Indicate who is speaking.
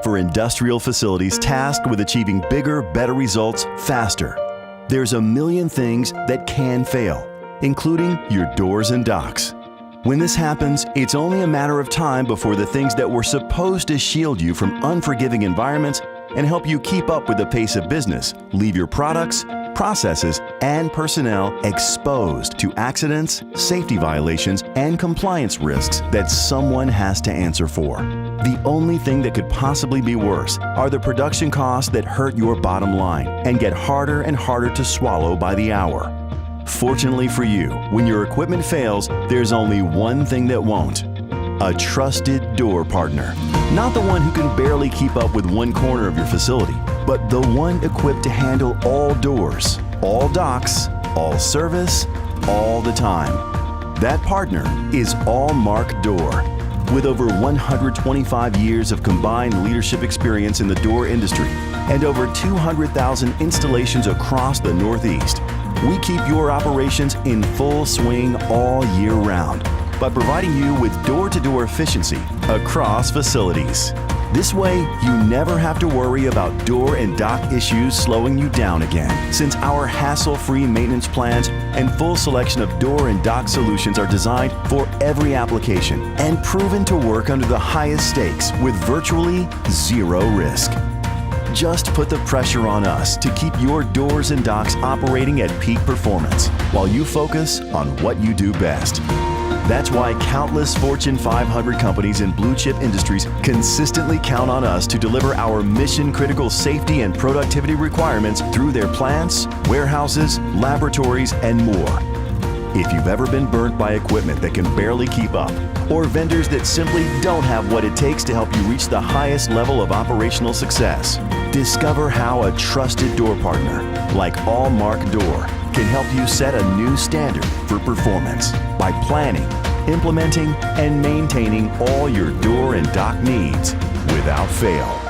Speaker 1: for industrial facilities tasked with achieving bigger, better results faster. There's a million things that can fail, including your doors and docks. When this happens, it's only a matter of time before the things that were supposed to shield you from unforgiving environments and help you keep up with the pace of business leave your products, processes, and personnel exposed to accidents, safety violations, and compliance risks that someone has to answer for. The only thing that could possibly be worse are the production costs that hurt your bottom line and get harder and harder to swallow by the hour. Fortunately for you, when your equipment fails, there's only one thing that won't: a trusted door partner. Not the one who can barely keep up with one corner of your facility, but the one equipped to handle all doors, all docks, all service, all the time. That partner is Allmark Door. With over 125 years of combined leadership experience in the door industry and over 200,000 installations across the Northeast, we keep your operations in full swing all year round by providing you with door-to-door efficiency across facilities. This way, you never have to worry about door and dock issues slowing you down again, since our hassle-free maintenance plans and full selection of door and dock solutions are designed for every application and proven to work under the highest stakes with virtually zero risk. Just put the pressure on us to keep your doors and docks operating at peak performance while you focus on what you do best. That's why countless Fortune 500 companies in blue-chip industries consistently count on us to deliver our mission-critical safety and productivity requirements through their plants, warehouses, laboratories, and more. If you've ever been burnt by equipment that can barely keep up, or vendors that simply don't have what it takes to help you reach the highest level of operational success, discover how a trusted door partner like Allmark Door can help you set a new standard for performance by planning, implementing, and maintaining all your door and dock needs without fail.